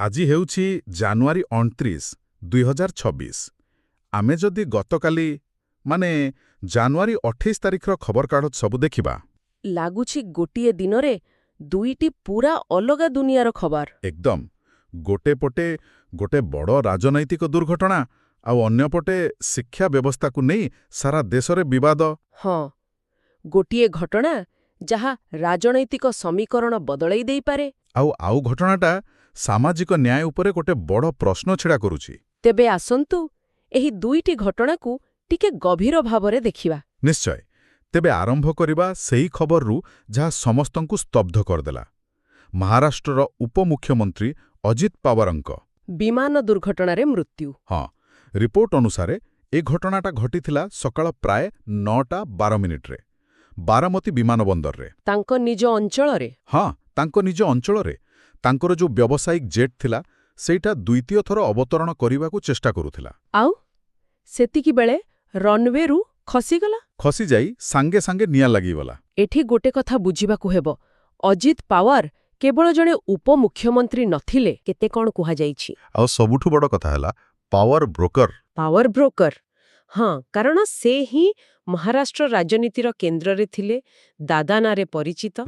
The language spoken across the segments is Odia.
ଆଜି ହେଉଛି ଜାନୁଆରୀ 29, 2026। ଆମେ ଯଦି ଗତକାଲି ମାନେ ଜାନୁଆରୀ 28 ତାରିଖର ଖବରକାଗଜ ସବୁ ଦେଖିବା, ଲାଗୁଛି ଗୋଟିଏ ଦିନରେ ଦୁଇଟି ପୁରା ଅଲଗା ଦୁନିଆର ଖବର। ଏକଦମ ଗୋଟେ ପଟେ ଗୋଟେ ବଡ଼ ରାଜନୈତିକ ଦୁର୍ଘଟଣା ଆଉ ଅନ୍ୟପଟେ ଶିକ୍ଷା ବ୍ୟବସ୍ଥାକୁ ନେଇ ସାରା ଦେଶରେ ବିବାଦ। ହଁ, ଗୋଟିଏ ଘଟଣା ଯାହା ରାଜନୈତିକ ସମୀକରଣ ବଦଳାଇ ଦେଇପାରେ। ଆଉ ଘଟଣାଟା ସାମାଜିକ ନ୍ୟାୟ ଉପରେ ଗୋଟେ ବଡ଼ ପ୍ରଶ୍ନ ଛିଡ଼ା କରୁଛି। ତେବେ ଆସନ୍ତୁ ଏହି ଦୁଇଟି ଘଟଣାକୁ ଟିକେ ଗଭୀର ଭାବରେ ଦେଖିବା। ନିଶ୍ଚୟ। ତେବେ ଆରମ୍ଭ କରିବା ସେହି ଖବରରୁ ଯାହା ସମସ୍ତଙ୍କୁ ସ୍ତବ୍ଧ କରିଦେଲା। ମହାରାଷ୍ଟ୍ରର ଉପମୁଖ୍ୟମନ୍ତ୍ରୀ ଅଜିତ ପାୱାରଙ୍କ ବିମାନ ଦୁର୍ଘଟଣାରେ ମୃତ୍ୟୁ। ହଁ, ରିପୋର୍ଟ ଅନୁସାରେ ଏ ଘଟଣାଟା ଘଟିଥିଲା ସକାଳ ପ୍ରାୟ 9:12 ବାରାମତୀ ବିମାନ ବନ୍ଦରରେ। ତାଙ୍କ ନିଜ ଅଞ୍ଚଳରେ? ହଁ, ତାଙ୍କ ନିଜ ଅଞ୍ଚଳରେ। ତାଙ୍କର ଯୋଉ ବ୍ୟବସାୟିକ ଜେଟ୍ ଥିଲା ସେଇଟା ଦ୍ୱିତୀୟ ଥର ଅବତରଣ କରିବାକୁ ଚେଷ୍ଟା କରୁଥିଲା। ଆଉ ସେତିକିବେଳେ ରନୱେରୁ ଖସିଗଲା। ଖସିଯାଇ ସାଙ୍ଗେ ସାଙ୍ଗେ ନିଆଁ ଲାଗିଗଲା। ଏଠି ଗୋଟେ କଥା ବୁଝିବାକୁ ହେବ, ଅଜିତ ପାୱାର କେବଳ ଜଣେ ଉପମୁଖ୍ୟମନ୍ତ୍ରୀ ନଥିଲେ। କେତେ କଣ କୁହାଯାଇଛି। ଆଉ ସବୁଠୁ ବଡ଼ କଥା ହେଲା ପାୱାର ବ୍ରୋକର। Power broker. ହଁ, କାରଣ ସେ ହିଁ ମହାରାଷ୍ଟ୍ର ରାଜନୀତିର କେନ୍ଦ୍ରରେ ଥିଲେ, ଦାଦା ନାଁରେ ପରିଚିତ।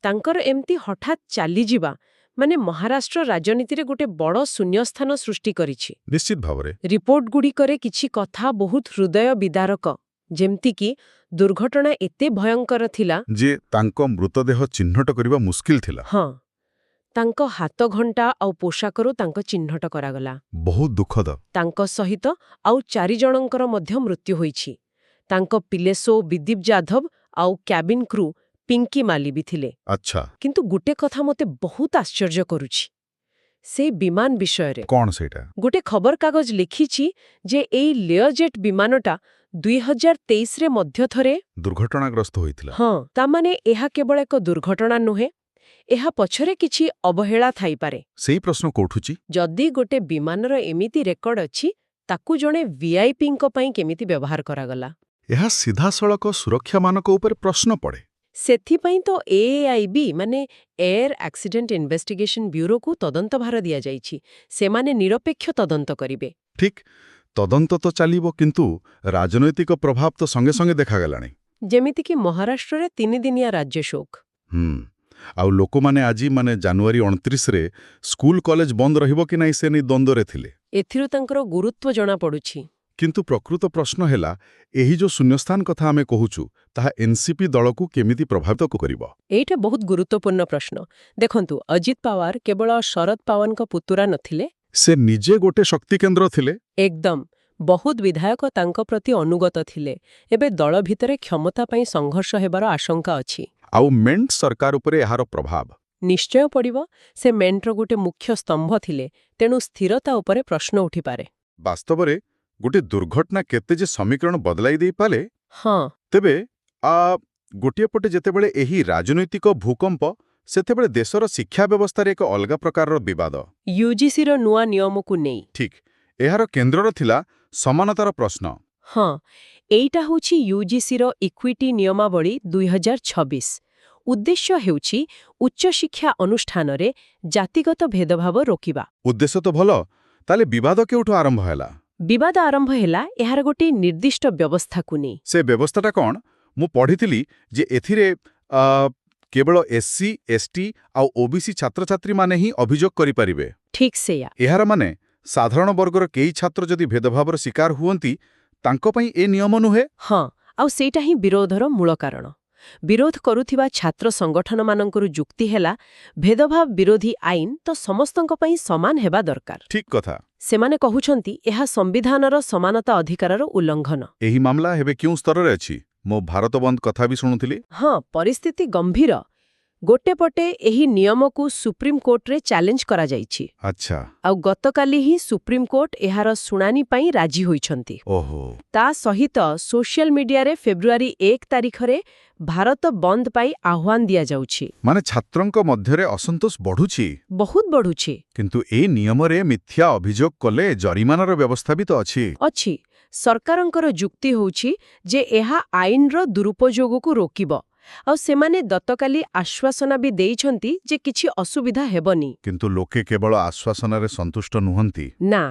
ତାଙ୍କର ଏମିତି ହଠାତ୍ ଚାଲିଯିବା ମାନେ ମହାରାଷ୍ଟ୍ର ରାଜନୀତିରେ ଗୋଟେ ବଡ଼ ଶୂନ୍ୟସ୍ଥାନ ସୃଷ୍ଟି କରିଛି। ନିଶ୍ଚିତ ଭାବରେ। ରିପୋର୍ଟଗୁଡ଼ିକରେ କିଛି କଥା ବହୁତ ହୃଦୟ ବିଦାରକ, ଯେମିତିକି ଦୁର୍ଘଟଣା ଏତେ ଭୟଙ୍କର ଥିଲା ଯେ ତାଙ୍କ ମୃତଦେହ ଚିହ୍ନଟ କରିବା ମୁସ୍କିଲ ଥିଲା। ହଁ, ତାଙ୍କ ହାତଘଣ୍ଟା ଆଉ ପୋଷାକରୁ ତାଙ୍କ ଚିହ୍ନଟ କରାଗଲା। ବହୁତ ଦୁଃଖଦ। ତାଙ୍କ ସହିତ ଆଉ 4 ଜଣଙ୍କର ମଧ୍ୟ ମୃତ୍ୟୁ ହୋଇଛି। ତାଙ୍କ ପିଲେସୋ ବିଦୀପ ଯାଦବ ଆଉ କ୍ୟାବିନ୍ କ୍ରୁ ପିଙ୍କି ମାଲି ବି ଥିଲେ। ଆଚ୍ଛା। କିନ୍ତୁ ଗୋଟେ କଥା ମୋତେ ବହୁତ ଆଶ୍ଚର୍ଯ୍ୟ କରୁଛି ସେଇ ବିମାନ ବିଷୟରେ। କଣ ସେଇଟା? ଗୋଟେ ଖବରକାଗଜ ଲେଖିଛି ଯେ ଏଇ ଲେୟରଜେଟ୍ ବିମାନଟା 2023ରେ ମଧ୍ୟ ଥରେ ଦୁର୍ଘଟଣାଗ୍ରସ୍ତ ହୋଇଥିଲା। ହଁ, ତାମାନେ ଏହା କେବଳ ଏକ ଦୁର୍ଘଟଣା ନୁହେଁ, ଏହା ପଛରେ କିଛି ଅବହେଳା ଥାଇପାରେ। ସେଇ ପ୍ରଶ୍ନ କୋଉଠୁଛି? ଯଦି ଗୋଟେ ବିମାନର ଏମିତି ରେକର୍ଡ ଅଛି, ତାକୁ ଜଣେ ଭିଆଇପିଙ୍କ ପାଇଁ କେମିତି ବ୍ୟବହାର କରାଗଲା? ଏହା ସିଧାସଳଖ ସୁରକ୍ଷାମାନଙ୍କ ଉପରେ ପ୍ରଶ୍ନ ପଡ଼େ। ସେଥିପାଇଁ ତ ଏଏଆଇବି ମାନେ ଏୟାର ଆକ୍ସିଡେଣ୍ଟ ଇନଭେଷ୍ଟିଗେସନ ବ୍ୟୁରୋକୁ ତଦନ୍ତଭାର ଦିଆଯାଇଛି। ସେମାନେ ନିରପେକ୍ଷ ତଦନ୍ତ କରିବେ। ଠିକ୍, ତଦନ୍ତ ତ ଚାଲିବ, କିନ୍ତୁ ରାଜନୈତିକ ପ୍ରଭାବ ତ ସଙ୍ଗେ ସଙ୍ଗେ ଦେଖାଗଲାଣି। ଯେମିତିକି ମହାରାଷ୍ଟ୍ରରେ 3 ଦିନିଆ ରାଜ୍ୟ ଶୋକ। ଆଉ ଲୋକମାନେ ଆଜି ଜାନୁଆରୀ 29ରେ ସ୍କୁଲ କଲେଜ ବନ୍ଦ ରହିବ କି ନାହିଁ ସେ ନେଇ ଦ୍ୱନ୍ଦ୍ୱରେ ଥିଲେ। ଏଥିରୁ ତାଙ୍କର ଗୁରୁତ୍ୱ ଜଣାପଡ଼ୁଛି। କିନ୍ତୁ ପ୍ରକୃତ ପ୍ରଶ୍ନ ହେଲା, ଏହି ଯୋଉ ଶୂନ୍ୟସ୍ଥାନ କଥା ଆମେ କହୁଛୁ ତାହା ଏନ୍ସିପି ଦଳକୁ କେମିତି ପ୍ରଭାବିତ କରିବ? ଏଇଟା ବହୁତ ଗୁରୁତ୍ୱପୂର୍ଣ୍ଣ ପ୍ରଶ୍ନ। ଦେଖନ୍ତୁ, ଅଜିତ ପାୱାର କେବଳ ଶରଦ ପାୱାରଙ୍କ ପୁତୁରା ନଥିଲେ, ସେ ନିଜେ ଗୋଟେ ଶକ୍ତି କେନ୍ଦ୍ର ଥିଲେ। ଏକଦମ। ବହୁତ ବିଧାୟକ ତାଙ୍କ ପ୍ରତି ଅନୁଗତ ଥିଲେ। ଏବେ ଦଳ ଭିତରେ କ୍ଷମତା ପାଇଁ ସଂଘର୍ଷ ହେବାର ଆଶଙ୍କା ଅଛି। ଆଉ ମେଣ୍ଟ ସରକାର ଉପରେ ଏହାର ପ୍ରଭାବ ନିଶ୍ଚୟ ପଡ଼ିବ। ସେ ମେଣ୍ଟର ଗୋଟେ ମୁଖ୍ୟ ସ୍ତମ୍ଭ ଥିଲେ, ତେଣୁ ସ୍ଥିରତା ଉପରେ ପ୍ରଶ୍ନ ଉଠିପାରେ। ବାସ୍ତବରେ ଗୋଟେ ଦୁର୍ଘଟଣା କେତେ ଯେ ସମୀକରଣ ବଦଳାଇ ଦେଇପାରେ। ହଁ, ତେବେ ଗୋଟିଏ ପଟେ ଯେତେବେଳେ ଏହି ରାଜନୈତିକ ଭୂକମ୍ପ, ସେତେବେଳେ ଦେଶର ଶିକ୍ଷା ବ୍ୟବସ୍ଥାରେ ଏକ ଅଲଗା ପ୍ରକାରର ବିବାଦ। ୟୁଜିସିର ନୂଆ ନିୟମକୁ ନେଇ। ଠିକ୍, ଏହାର କେନ୍ଦ୍ରରେ ଥିଲା ସମାନତାର ପ୍ରଶ୍ନ। ହଁ, ଏଇଟା ହେଉଛି ୟୁଜିସିର ଇକ୍ୱିଟି ନିୟମାବଳୀ 2026। ଉଦ୍ଦେଶ୍ୟ ହେଉଛି ଉଚ୍ଚଶିକ୍ଷା ଅନୁଷ୍ଠାନରେ ଜାତିଗତ ଭେଦଭାବ ରୋକିବା। ଉଦ୍ଦେଶ୍ୟ ତ ଭଲ, ତାହେଲେ ବିବାଦ କେଉଁଠୁ ଆରମ୍ଭ ହେଲା? ବିବାଦ ଆରମ୍ଭ ହେଲା ଏହାର ଗୋଟିଏ ନିର୍ଦ୍ଦିଷ୍ଟ ବ୍ୟବସ୍ଥାକୁ ନେଇ। ସେ ବ୍ୟବସ୍ଥାଟା କ'ଣ? ମୁଁ ପଢ଼ିଥିଲି ଯେ ଏଥିରେ କେବଳ ଏସ୍ସି, ଏସ୍ଟି ଆଉ ଓବିସି ଛାତ୍ରଛାତ୍ରୀମାନେ ହିଁ ଅଭିଯୋଗ କରିପାରିବେ। ଠିକ୍ ସେଇଆ। ଏହାର ମାନେ ସାଧାରଣ ବର୍ଗର କେହି ଛାତ୍ର ଯଦି ଭେଦଭାବର ଶିକାର ହୁଅନ୍ତି, ତାଙ୍କ ପାଇଁ ଏ ନିୟମ ନୁହେଁ। ହଁ, ଆଉ ସେଇଟା ହିଁ ବିରୋଧର ମୂଳ କାରଣ। ବିରୋଧ କରୁଥିବା ଛାତ୍ର ସଂଗଠନମାନଙ୍କର ଯୁକ୍ତି ହେଲା, ଭେଦଭାବ ବିରୋଧୀ ଆଇନ ତ ସମସ୍ତଙ୍କ ପାଇଁ ସମାନ ହେବା ଦରକାର। ଠିକ୍ କଥା। ସେମାନେ କହୁଛନ୍ତି ଏହା ସମ୍ବିଧାନର ସମାନତା ଅଧିକାରର ଉଲ୍ଲଂଘନ। ଏହି ମାମଲା ଏବେ କେଉଁ ସ୍ତରରେ ଅଛି? ମୁଁ ଭାରତ ବନ୍ଦ କଥା ବି ଶୁଣୁଥିଲି। ହଁ, ପରିସ୍ଥିତି ଗମ୍ଭୀର। ଗୋଟେ ପଟେ ଏହି ନିୟମକୁ ସୁପ୍ରିମକୋର୍ଟରେ ଚ୍ୟାଲେଞ୍ଜ କରାଯାଇଛି। ଆଚ୍ଛା। ଆଉ ଗତକାଲି ହିଁ ସୁପ୍ରିମକୋର୍ଟ ଏହାର ଶୁଣାଣି ପାଇଁ ରାଜି ହୋଇଛନ୍ତି। ଓହୋ। ତା ସହିତ ସୋସିଆଲ ମିଡିଆରେ ଫେବୃଆରୀ 1 ତାରିଖରେ ଭାରତ ବନ୍ଦ ପାଇଁ ଆହ୍ୱାନ ଦିଆଯାଉଛି। ମାନେ ଛାତ୍ରଙ୍କ ମଧ୍ୟରେ ଅସନ୍ତୋଷ ବଢୁଛି। ବହୁତ ବଢୁଛି। କିନ୍ତୁ ଏ ନିୟମରେ ମିଥ୍ୟା ଅଭିଯୋଗ କଲେ ଜରିମାନାର ବ୍ୟବସ୍ଥା ବି ତ ଅଛି। ସରକାରଙ୍କର ଯୁକ୍ତି ହେଉଛି ଯେ ଏହା ଆଇନର ଦୁରୁପଯୋଗକୁ ରୋକିବ। ଆଉ ସେମାନେ ଗତକାଲି ଆଶ୍ୱାସନା ବି ଦେଇଛନ୍ତି ଯେ କିଛି ଅସୁବିଧା ହେବନି। କିନ୍ତୁ ଲୋକେ କେବଳ ଆଶ୍ୱାସନାରେ ସନ୍ତୁଷ୍ଟ ନୁହନ୍ତି। ନା,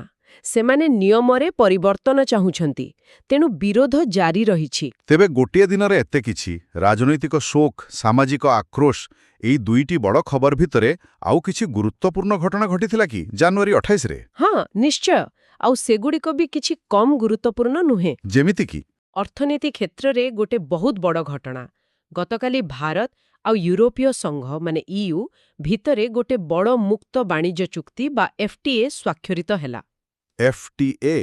ସେମାନେ ନିୟମରେ ପରିବର୍ତ୍ତନ ଚାହୁଁଛନ୍ତି, ତେଣୁ ବିରୋଧ ଜାରି ରହିଛି। ତେବେ ଗୋଟିଏ ଦିନରେ ଏତେ କିଛି ରାଜନୈତିକ ଶୋକ, ସାମାଜିକ ଆକ୍ରୋଶ, ଏଇ ଦୁଇଟି ବଡ଼ ଖବର ଭିତରେ ଆଉ କିଛି ଗୁରୁତ୍ୱପୂର୍ଣ୍ଣ ଘଟଣା ଘଟିଥିଲା କି ଜାନୁଆରୀ 28ରେ? ହଁ, ନିଶ୍ଚୟ। ଆଉ ସେଗୁଡ଼ିକ ବି କିଛି କମ୍ ଗୁରୁତ୍ୱପୂର୍ଣ୍ଣ ନୁହେଁ। ଯେମିତିକି ଅର୍ଥନୀତି କ୍ଷେତ୍ରରେ ଗୋଟେ ବହୁତ ବଡ଼ ଘଟଣା। ଗତକାଲି ଭାରତ ଆଉ ୟୁରୋପୀୟ ସଂଘ ମାନେ EU ଭିତରେ ଗୋଟେ ବଡ଼ ମୁକ୍ତ ବାଣିଜ୍ୟ ଚୁକ୍ତି ବା FTA ସ୍ୱାକ୍ଷରିତ ହେଲା। FTA,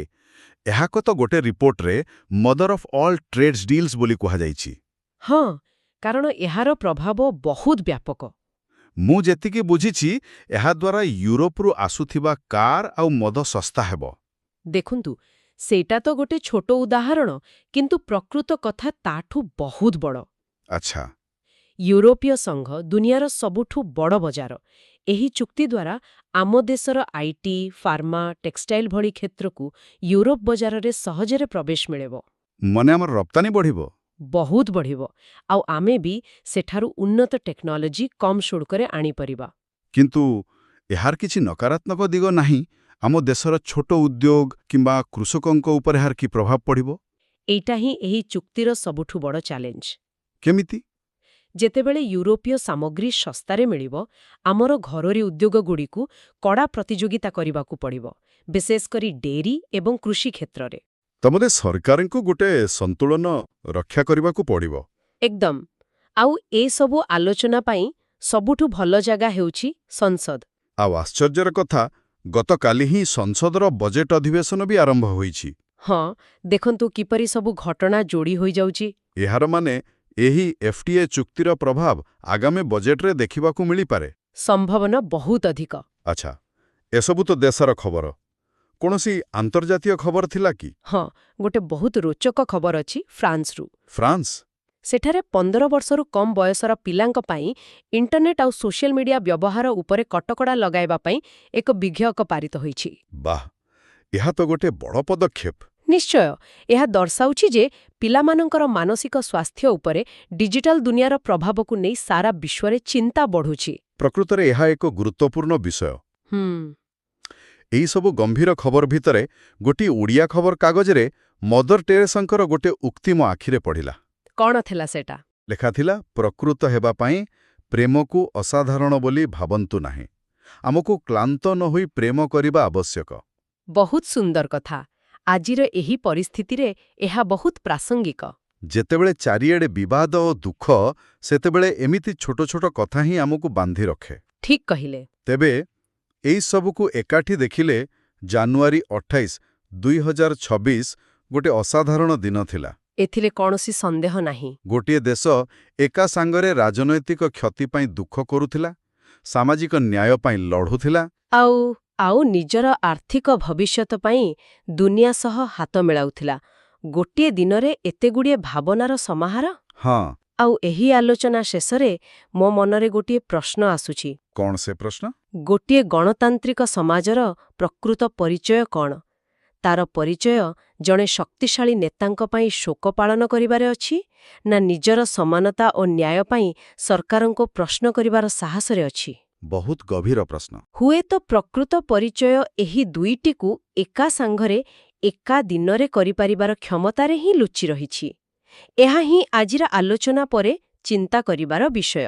ଏହାକୁ ତ ଗୋଟେ ରିପୋର୍ଟରେ mother of all trades deals ବୋଲି କୁହାଯାଇଛି। ହଁ, କାରଣ ଏହାର ପ୍ରଭାବ ବହୁତ ବ୍ୟାପକ। ମୁଁ ଯେତିକି ବୁଝିଛି, ଏହାଦ୍ୱାରା ୟୁରୋପରୁ ଆସୁଥିବା କାର୍ ଆଉ ମଦ ଶସ୍ତା ହେବ। ଦେଖନ୍ତୁ, ସେଇଟା ତ ଗୋଟେ ଛୋଟ ଉଦାହରଣ, କିନ୍ତୁ ପ୍ରକୃତ କଥା ତାଠୁ ବହୁତ ବଡ଼। ଆଚ୍ଛା। ୟୁରୋପୀୟ ସଂଘ ଦୁନିଆର ସବୁଠୁ ବଡ଼ ବଜାର। ଏହି ଚୁକ୍ତି ଦ୍ୱାରା ଆମ ଦେଶର IT, ଫାର୍ମା, ଟେକ୍ସଟାଇଲ ଭଳି କ୍ଷେତ୍ରକୁ ୟୁରୋପ ବଜାରରେ ସହଜରେ ପ୍ରବେଶ ମିଳିବ। ମାନେ ଆମର ରପ୍ତାନି ବଢ଼ିବ? ବହୁତ ବଢ଼ିବ। ଆଉ ଆମେ ବି ସେଠାରୁ ଉନ୍ନତ ଟେକ୍ନୋଲୋଜି କମ୍ ଶୁଳ୍କରେ ଆଣିପାରିବା। କିନ୍ତୁ ଏହାର କିଛି ନକାରାତ୍ମକ ଦିଗ ନାହିଁ? ଆମ ଦେଶର ଛୋଟ ଉଦ୍ୟୋଗ କିମ୍ବା କୃଷକଙ୍କ ଉପରେ ଏହାର କି ପ୍ରଭାବ ପଡ଼ିବ? ଏଇଟା ହିଁ ଏହି ଚୁକ୍ତିର ସବୁଠୁ ବଡ଼ ଚ୍ୟାଲେଞ୍ଜ। କେମିତି? ଯେତେବେଳେ ୟୁରୋପୀୟ ସାମଗ୍ରୀ ଶସ୍ତାରେ ମିଳିବ, ଆମର ଘରୋଇ ଉଦ୍ୟୋଗଗୁଡ଼ିକୁ କଡ଼ା ପ୍ରତିଯୋଗିତା କରିବାକୁ ପଡ଼ିବ, ବିଶେଷ କରି ଡେରି ଏବଂ କୃଷି କ୍ଷେତ୍ରରେ। ତମରେ ସରକାରଙ୍କୁ ଗୋଟେ ସନ୍ତୁଳନ ରକ୍ଷା କରିବାକୁ ପଡ଼ିବ। ଏକଦମ। ଆଉ ଏସବୁ ଆଲୋଚନା ପାଇଁ ସବୁଠୁ ଭଲ ଜାଗା ହେଉଛି ସଂସଦ। ଆଉ ଆଶ୍ଚର୍ଯ୍ୟର କଥା, ଗତକାଲି ହିଁ ସଂସଦର ବଜେଟ୍ ଅଧିବେଶନ ବି ଆରମ୍ଭ ହୋଇଛି। ହଁ, ଦେଖନ୍ତୁ କିପରି ସବୁ ଘଟଣା ଯୋଡ଼ି ହୋଇଯାଉଛି। ଏହାର ମାନେ ଏହି FTA ଚୁକ୍ତିର ପ୍ରଭାବ ଆଗାମୀ ବଜେଟରେ ଦେଖିବାକୁ ମିଳିପାରେ। ସମ୍ଭାବନା ବହୁତ ଅଧିକ। ଆଚ୍ଛା, ଏସବୁ ତ ଦେଶର ଖବର। କୌଣସି ଆନ୍ତର୍ଜାତୀୟ ଖବର ଥିଲା କି? ହଁ, ଗୋଟେ ବହୁତ ରୋଚକ ଖବର ଅଛି ଫ୍ରାନ୍ସରୁ। ଫ୍ରାନ୍ସ? ସେଠାରେ 15 ବର୍ଷରୁ କମ୍ ବୟସର ପିଲାଙ୍କ ପାଇଁ ଇଣ୍ଟରନେଟ୍ ଆଉ ସୋସିଆଲ ମିଡିଆ ବ୍ୟବହାର ଉପରେ କଟକଣା ଲଗାଇବା ପାଇଁ ଏକ ବିଧେୟକ ପାରିତ ହୋଇଛି। ବାଃ, ଏହା ତ ଗୋଟେ ବଡ଼ ପଦକ୍ଷେପ। ନିଶ୍ଚୟ। ଏହା ଦର୍ଶାଉଛି ଯେ ପିଲାମାନଙ୍କର ମାନସିକ ସ୍ୱାସ୍ଥ୍ୟ ଉପରେ ଡିଜିଟାଲ ଦୁନିଆର ପ୍ରଭାବକୁ ନେଇ ସାରା ବିଶ୍ୱରେ ଚିନ୍ତା ବଢ଼ୁଛି। ପ୍ରକୃତରେ ଏହା ଏକ ଗୁରୁତ୍ୱପୂର୍ଣ୍ଣ ବିଷୟ। ହୁଁ। ଏହିସବୁ ଗମ୍ଭୀର ଖବର ଭିତରେ ଗୋଟିଏ ଓଡ଼ିଆ ଖବର କାଗଜରେ ମଦର ଟେରେସାଙ୍କର ଗୋଟେ ଉକ୍ତି ମୋ ଆଖିରେ ପଡ଼ିଲା। କ'ଣ ଥିଲା ସେଟା? ଲେଖାଥିଲା, ପ୍ରକୃତ ହେବା ପାଇଁ ପ୍ରେମକୁ ଅସାଧାରଣ ବୋଲି ଭାବନ୍ତୁ ନାହିଁ। ଆମକୁ କ୍ଳାନ୍ତ ନ ହୋଇ ପ୍ରେମ କରିବା ଆବଶ୍ୟକ। ବହୁତ ସୁନ୍ଦର କଥା। ଆଜିର ଏହି ପରିସ୍ଥିତିରେ ଏହା ବହୁତ ପ୍ରାସଙ୍ଗିକ। ଯେତେବେଳେ ଚାରିଆଡ଼େ ବିବାଦ ଓ ଦୁଃଖ, ସେତେବେଳେ ଏମିତି ଛୋଟ ଛୋଟ କଥା ହିଁ ଆମକୁ ବାନ୍ଧି ରଖେ। ଠିକ୍ କହିଲେ। ତେବେ ଏହି ସବୁକୁ ଏକାଠି ଦେଖିଲେ ଜାନୁଆରୀ 28, 2026 ଗୋଟେ ଅସାଧାରଣ ଦିନ ଥିଲା। ଏଥିରେ କୌଣସି ସନ୍ଦେହ ନାହିଁ। ଗୋଟିଏ ଦେଶ ଏକା ସାଙ୍ଗରେ ରାଜନୈତିକ କ୍ଷତି ପାଇଁ ଦୁଃଖ କରୁଥିଲା, ସାମାଜିକ ନ୍ୟାୟ ପାଇଁ ଲଢ଼ୁଥିଲା, ଆଉ ନିଜର ଆର୍ଥିକ ଭବିଷ୍ୟତ ପାଇଁ ଦୁନିଆ ସହ ହାତ ମିଳାଉଥିଲା। ଗୋଟିଏ ଦିନରେ ଏତେଗୁଡ଼ିଏ ଭାବନାର ସମାହାର? ହଁ। ଆଉ ଏହି ଆଲୋଚନା ଶେଷରେ ମୋ ମନରେ ଗୋଟିଏ ପ୍ରଶ୍ନ ଆସୁଛି। କ'ଣ ସେ ପ୍ରଶ୍ନ? ଗୋଟିଏ ଗଣତାନ୍ତ୍ରିକ ସମାଜର ପ୍ରକୃତ ପରିଚୟ କ'ଣ? ତାର ପରିଚୟ ଜଣେ ଶକ୍ତିଶାଳୀ ନେତାଙ୍କ ପାଇଁ ଶୋକ ପାଳନ କରିବାରେ ଅଛି, ନା ନିଜର ସମାନତା ଓ ନ୍ୟାୟ ପାଇଁ ସରକାରଙ୍କୁ ପ୍ରଶ୍ନ କରିବାର ସାହସରେ ଅଛି? ବହୁତ ଗଭୀର ପ୍ରଶ୍ନ। ହୁଏତ ପ୍ରକୃତ ପରିଚୟ ଏହି ଦୁଇଟିକୁ ଏକା ସାଙ୍ଗରେ ଏକା ଦିନରେ କରିପାରିବାର କ୍ଷମତାରେ ହିଁ ଲୁଚି ରହିଛି। ଏହା ହିଁ ଆଜିର ଆଲୋଚନା ପରେ ଚିନ୍ତା କରିବାର ବିଷୟ।